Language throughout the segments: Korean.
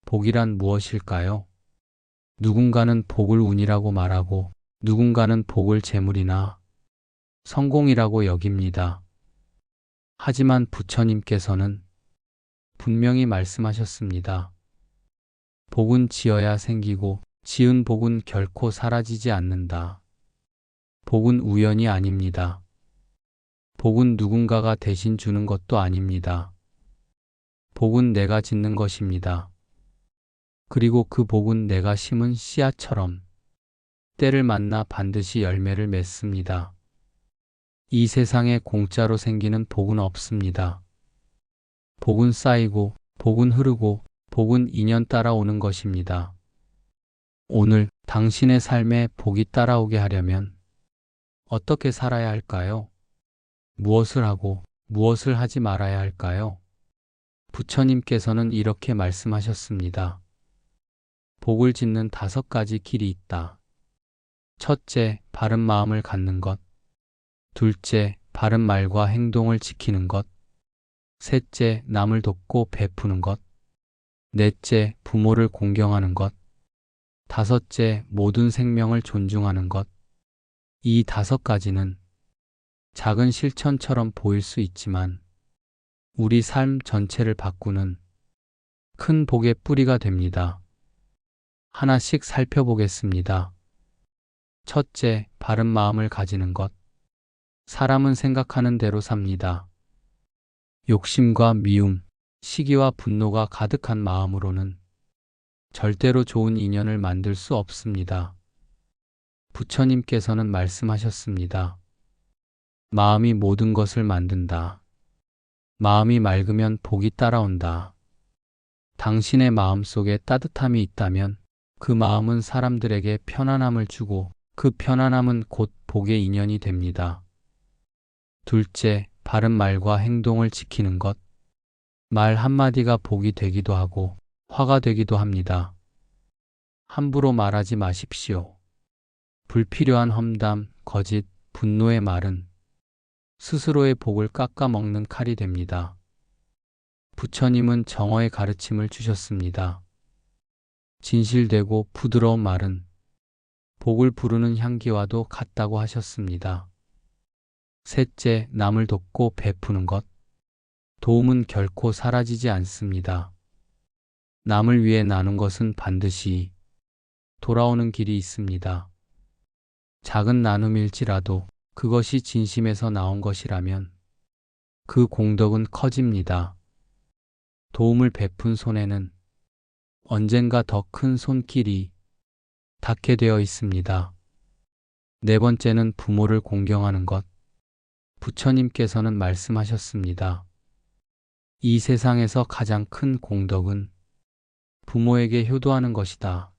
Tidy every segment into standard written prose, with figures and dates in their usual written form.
복이란 무엇일까요? 누군가는 복을 운이라고 말하고 누군가는 복을 재물이나 성공이라고 여깁니다. 하지만 부처님께서는 분명히 말씀하셨습니다. 복은 지어야 생기고 지은 복은 결코 사라지지 않는다. 복은 우연이 아닙니다. 복은 누군가가 대신 주는 것도 아닙니다. 복은 내가 짓는 것입니다. 그리고 그 복은 내가 심은 씨앗처럼 때를 만나 반드시 열매를 맺습니다. 이 세상에 공짜로 생기는 복은 없습니다. 복은 쌓이고, 복은 흐르고, 복은 인연 따라오는 것입니다. 오늘 당신의 삶에 복이 따라오게 하려면 어떻게 살아야 할까요? 무엇을 하고 무엇을 하지 말아야 할까요? 부처님께서는 이렇게 말씀하셨습니다. 복을 짓는 5가지 길이 있다. 첫째, 바른 마음을 갖는 것. 둘째, 바른 말과 행동을 지키는 것. 셋째, 남을 돕고 베푸는 것. 넷째, 부모를 공경하는 것. 다섯째, 모든 생명을 존중하는 것. 이 5가지는 작은 실천처럼 보일 수 있지만 우리 삶 전체를 바꾸는 큰 복의 뿌리가 됩니다. 하나씩 살펴보겠습니다. 첫째, 바른 마음을 가지는 것. 사람은 생각하는 대로 삽니다. 욕심과 미움, 시기와 분노가 가득한 마음으로는 절대로 좋은 인연을 만들 수 없습니다. 부처님께서는 말씀하셨습니다. 마음이 모든 것을 만든다. 마음이 맑으면 복이 따라온다. 당신의 마음 속에 따뜻함이 있다면 그 마음은 사람들에게 편안함을 주고 그 편안함은 곧 복의 인연이 됩니다. 둘째, 바른 말과 행동을 지키는 것. 말 한마디가 복이 되기도 하고 화가 되기도 합니다. 함부로 말하지 마십시오. 불필요한 험담, 거짓, 분노의 말은 스스로의 복을 깎아먹는 칼이 됩니다. 부처님은 정어의 가르침을 주셨습니다. 진실되고 부드러운 말은 복을 부르는 향기와도 같다고 하셨습니다. 셋째, 남을 돕고 베푸는 것. 도움은 결코 사라지지 않습니다. 남을 위해 나눈 것은 반드시 돌아오는 길이 있습니다. 작은 나눔일지라도 그것이 진심에서 나온 것이라면 그 공덕은 커집니다. 도움을 베푼 손에는 언젠가 더 큰 손길이 닿게 되어 있습니다. 네 번째는 부모를 공경하는 것. 부처님께서는 말씀하셨습니다. 이 세상에서 가장 큰 공덕은 부모에게 효도하는 것이다.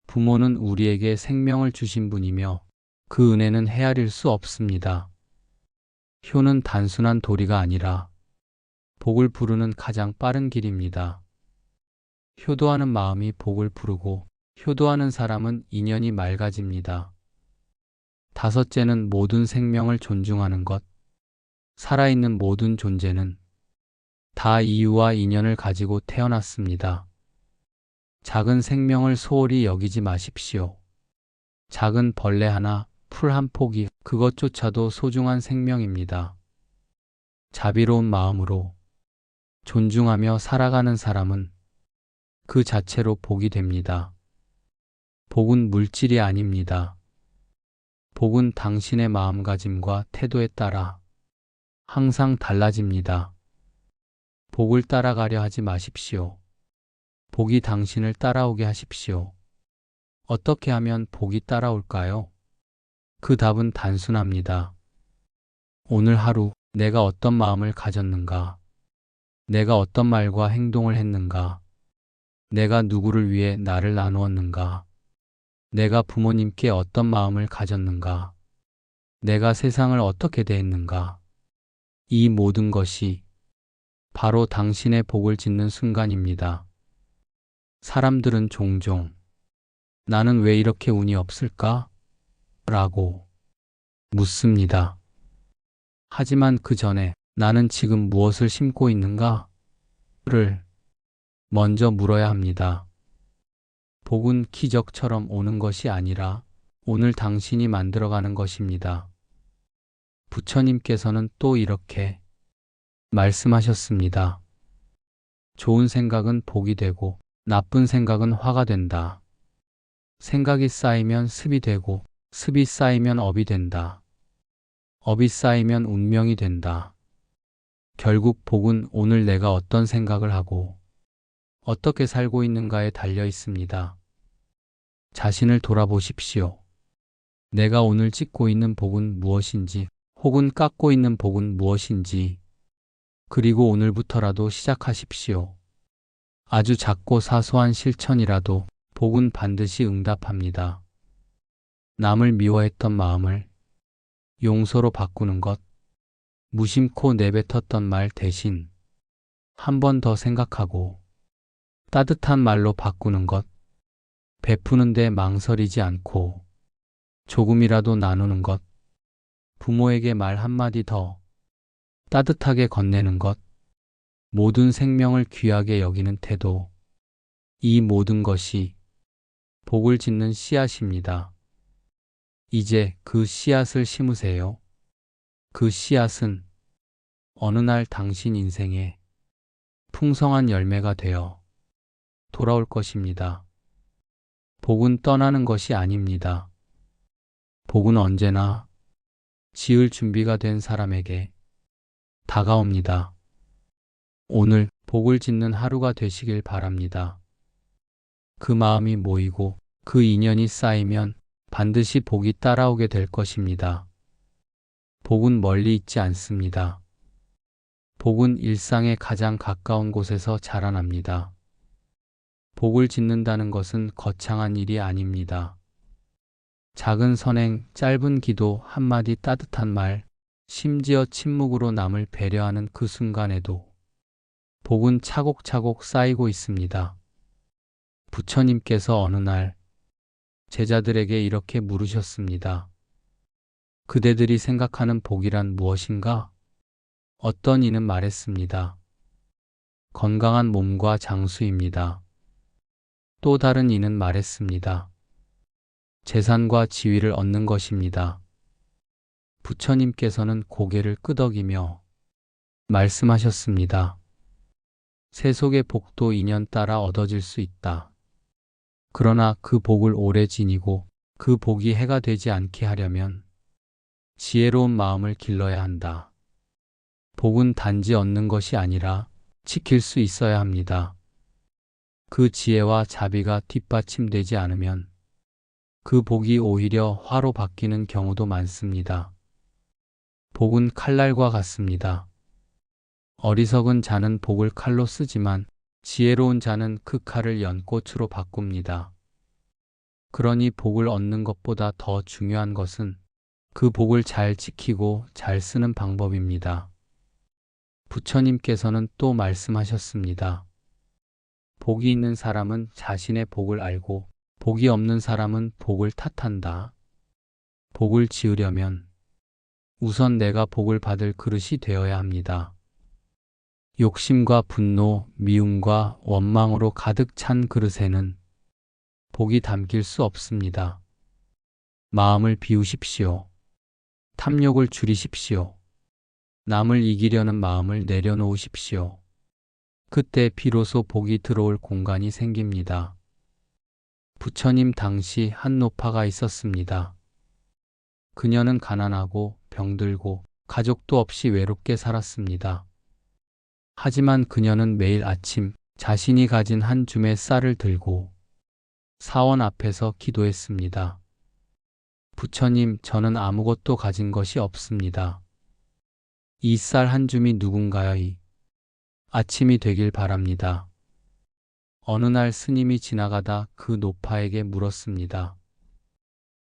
부모는 우리에게 생명을 주신 분이며 그 은혜는 헤아릴 수 없습니다. 효는 단순한 도리가 아니라 복을 부르는 가장 빠른 길입니다. 효도하는 마음이 복을 부르고 효도하는 사람은 인연이 맑아집니다. 다섯째는 모든 생명을 존중하는 것. 살아있는 모든 존재는 다 이유와 인연을 가지고 태어났습니다. 작은 생명을 소홀히 여기지 마십시오. 작은 벌레 하나, 풀 한 포기, 그것조차도 소중한 생명입니다. 자비로운 마음으로 존중하며 살아가는 사람은 그 자체로 복이 됩니다. 복은 물질이 아닙니다. 복은 당신의 마음가짐과 태도에 따라 항상 달라집니다. 복을 따라가려 하지 마십시오. 복이 당신을 따라오게 하십시오. 어떻게 하면 복이 따라올까요? 그 답은 단순합니다. 오늘 하루 내가 어떤 마음을 가졌는가? 내가 어떤 말과 행동을 했는가? 내가 누구를 위해 나를 나누었는가? 내가 부모님께 어떤 마음을 가졌는가? 내가 세상을 어떻게 대했는가? 이 모든 것이 바로 당신의 복을 짓는 순간입니다. 사람들은 종종 나는 왜 이렇게 운이 없을까? 라고 묻습니다. 하지만 그 전에 나는 지금 무엇을 심고 있는가? 를 먼저 물어야 합니다. 복은 기적처럼 오는 것이 아니라 오늘 당신이 만들어가는 것입니다. 부처님께서는 또 이렇게 말씀하셨습니다. 좋은 생각은 복이 되고 나쁜 생각은 화가 된다. 생각이 쌓이면 습이 되고 습이 쌓이면 업이 된다. 업이 쌓이면 운명이 된다. 결국 복은 오늘 내가 어떤 생각을 하고 어떻게 살고 있는가에 달려 있습니다. 자신을 돌아보십시오. 내가 오늘 짓고 있는 복은 무엇인지, 혹은 깎고 있는 복은 무엇인지, 그리고 오늘부터라도 시작하십시오. 아주 작고 사소한 실천이라도 복은 반드시 응답합니다. 남을 미워했던 마음을 용서로 바꾸는 것, 무심코 내뱉었던 말 대신 한 번 더 생각하고 따뜻한 말로 바꾸는 것, 베푸는데 망설이지 않고 조금이라도 나누는 것, 부모에게 말 한마디 더 따뜻하게 건네는 것, 모든 생명을 귀하게 여기는 태도, 이 모든 것이 복을 짓는 씨앗입니다. 이제 그 씨앗을 심으세요. 그 씨앗은 어느 날 당신 인생에 풍성한 열매가 되어 돌아올 것입니다. 복은 떠나는 것이 아닙니다. 복은 언제나 지을 준비가 된 사람에게 다가옵니다. 오늘 복을 짓는 하루가 되시길 바랍니다. 그 마음이 모이고 그 인연이 쌓이면 반드시 복이 따라오게 될 것입니다. 복은 멀리 있지 않습니다. 복은 일상의 가장 가까운 곳에서 자라납니다. 복을 짓는다는 것은 거창한 일이 아닙니다. 작은 선행, 짧은 기도, 한마디 따뜻한 말, 심지어 침묵으로 남을 배려하는 그 순간에도 복은 차곡차곡 쌓이고 있습니다. 부처님께서 어느 날 제자들에게 이렇게 물으셨습니다. 그대들이 생각하는 복이란 무엇인가? 어떤 이는 말했습니다. 건강한 몸과 장수입니다. 또 다른 이는 말했습니다. 재산과 지위를 얻는 것입니다. 부처님께서는 고개를 끄덕이며 말씀하셨습니다. 세속의 복도 인연 따라 얻어질 수 있다. 그러나 그 복을 오래 지니고 그 복이 해가 되지 않게 하려면 지혜로운 마음을 길러야 한다. 복은 단지 얻는 것이 아니라 지킬 수 있어야 합니다. 그 지혜와 자비가 뒷받침되지 않으면 그 복이 오히려 화로 바뀌는 경우도 많습니다. 복은 칼날과 같습니다. 어리석은 자는 복을 칼로 쓰지만 지혜로운 자는 그 칼을 연꽃으로 바꿉니다. 그러니 복을 얻는 것보다 더 중요한 것은 그 복을 잘 지키고 잘 쓰는 방법입니다. 부처님께서는 또 말씀하셨습니다. 복이 있는 사람은 자신의 복을 알고 복이 없는 사람은 복을 탓한다. 복을 지으려면 우선 내가 복을 받을 그릇이 되어야 합니다. 욕심과 분노, 미움과 원망으로 가득 찬 그릇에는 복이 담길 수 없습니다. 마음을 비우십시오. 탐욕을 줄이십시오. 남을 이기려는 마음을 내려놓으십시오. 그때 비로소 복이 들어올 공간이 생깁니다. 부처님 당시 한 노파가 있었습니다. 그녀는 가난하고 병들고 가족도 없이 외롭게 살았습니다. 하지만 그녀는 매일 아침 자신이 가진 한 줌의 쌀을 들고 사원 앞에서 기도했습니다. 부처님, 저는 아무것도 가진 것이 없습니다. 이 쌀 한 줌이 누군가의 아침이 되길 바랍니다. 어느 날 스님이 지나가다 그 노파에게 물었습니다.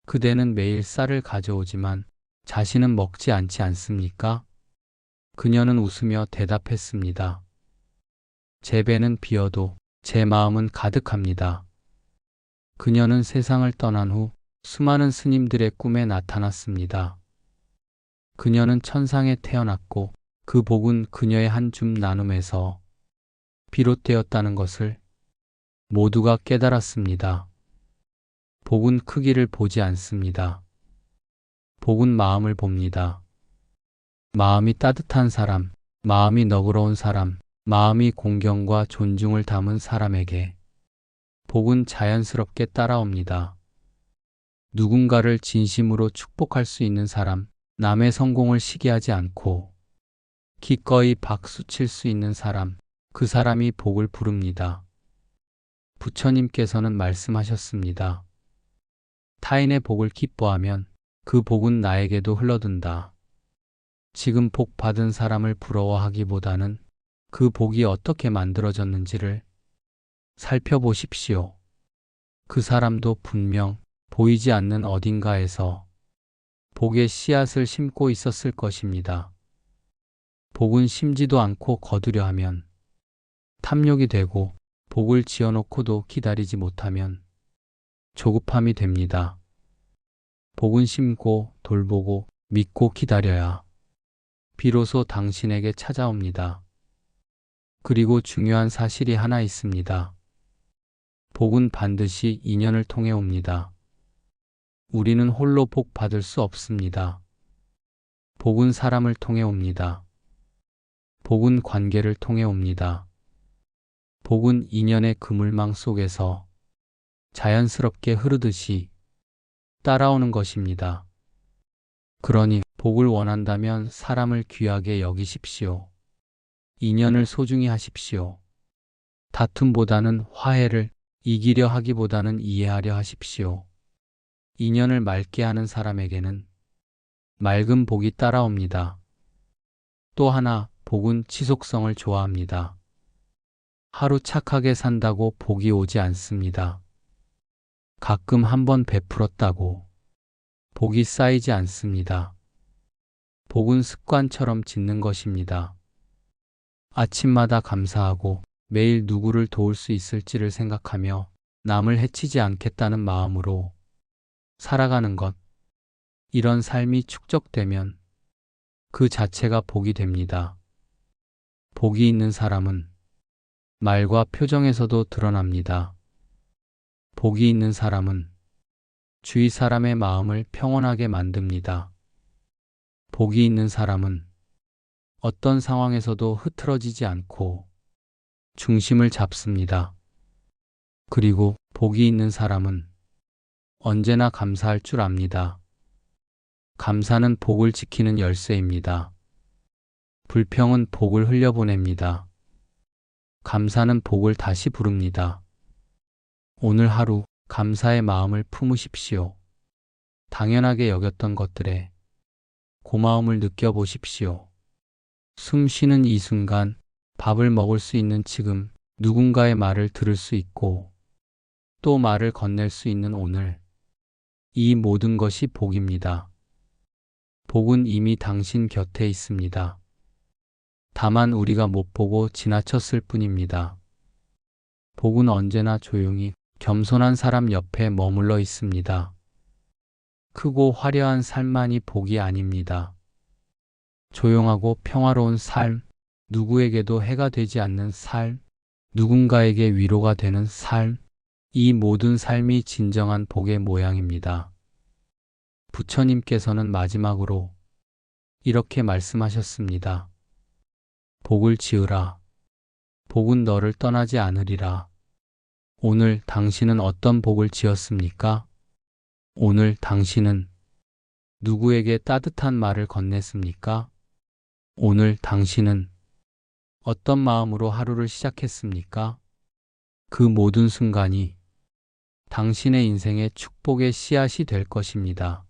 그대는 매일 쌀을 가져오지만 자신은 먹지 않지 않습니까? 그녀는 웃으며 대답했습니다. 제 배는 비어도 제 마음은 가득합니다. 그녀는 세상을 떠난 후 수많은 스님들의 꿈에 나타났습니다. 그녀는 천상에 태어났고 그 복은 그녀의 한 줌 나눔에서 비롯되었다는 것을 모두가 깨달았습니다. 복은 크기를 보지 않습니다. 복은 마음을 봅니다. 마음이 따뜻한 사람, 마음이 너그러운 사람, 마음이 공경과 존중을 담은 사람에게 복은 자연스럽게 따라옵니다. 누군가를 진심으로 축복할 수 있는 사람, 남의 성공을 시기하지 않고 기꺼이 박수칠 수 있는 사람, 그 사람이 복을 부릅니다. 부처님께서는 말씀하셨습니다. 타인의 복을 기뻐하면 그 복은 나에게도 흘러든다. 지금 복 받은 사람을 부러워하기보다는 그 복이 어떻게 만들어졌는지를 살펴보십시오. 그 사람도 분명 보이지 않는 어딘가에서 복의 씨앗을 심고 있었을 것입니다. 복은 심지도 않고 거두려 하면 탐욕이 되고, 복을 지어놓고도 기다리지 못하면 조급함이 됩니다. 복은 심고 돌보고 믿고 기다려야 비로소 당신에게 찾아옵니다. 그리고 중요한 사실이 하나 있습니다. 복은 반드시 인연을 통해 옵니다. 우리는 홀로 복 받을 수 없습니다. 복은 사람을 통해 옵니다. 복은 관계를 통해 옵니다. 복은 인연의 그물망 속에서 자연스럽게 흐르듯이 따라오는 것입니다. 그러니 복을 원한다면 사람을 귀하게 여기십시오. 인연을 소중히 하십시오. 다툼보다는 화해를, 이기려 하기보다는 이해하려 하십시오. 인연을 맑게 하는 사람에게는 맑은 복이 따라옵니다. 또 하나, 복은 지속성을 좋아합니다. 하루 착하게 산다고 복이 오지 않습니다. 가끔 한번 베풀었다고 복이 쌓이지 않습니다. 복은 습관처럼 짓는 것입니다. 아침마다 감사하고 매일 누구를 도울 수 있을지를 생각하며 남을 해치지 않겠다는 마음으로 살아가는 것. 이런 삶이 축적되면 그 자체가 복이 됩니다. 복이 있는 사람은 말과 표정에서도 드러납니다. 복이 있는 사람은 주위 사람의 마음을 평온하게 만듭니다. 복이 있는 사람은 어떤 상황에서도 흐트러지지 않고 중심을 잡습니다. 그리고 복이 있는 사람은 언제나 감사할 줄 압니다. 감사는 복을 지키는 열쇠입니다. 불평은 복을 흘려보냅니다. 감사는 복을 다시 부릅니다. 오늘 하루 감사의 마음을 품으십시오. 당연하게 여겼던 것들에 고마움을 느껴보십시오. 숨 쉬는 이 순간, 밥을 먹을 수 있는 지금, 누군가의 말을 들을 수 있고 또 말을 건넬 수 있는 오늘, 이 모든 것이 복입니다. 복은 이미 당신 곁에 있습니다. 다만 우리가 못 보고 지나쳤을 뿐입니다. 복은 언제나 조용히 겸손한 사람 옆에 머물러 있습니다. 크고 화려한 삶만이 복이 아닙니다. 조용하고 평화로운 삶, 누구에게도 해가 되지 않는 삶, 누군가에게 위로가 되는 삶, 이 모든 삶이 진정한 복의 모양입니다. 부처님께서는 마지막으로 이렇게 말씀하셨습니다. 복을 지으라. 복은 너를 떠나지 않으리라. 오늘 당신은 어떤 복을 지었습니까? 오늘 당신은 누구에게 따뜻한 말을 건넸습니까? 오늘 당신은 어떤 마음으로 하루를 시작했습니까? 그 모든 순간이 당신의 인생의 축복의 씨앗이 될 것입니다.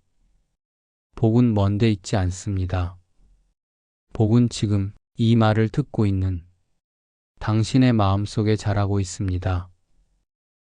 복은 먼데 있지 않습니다. 복은 지금 이 말을 듣고 있는 당신의 마음속에 자라고 있습니다.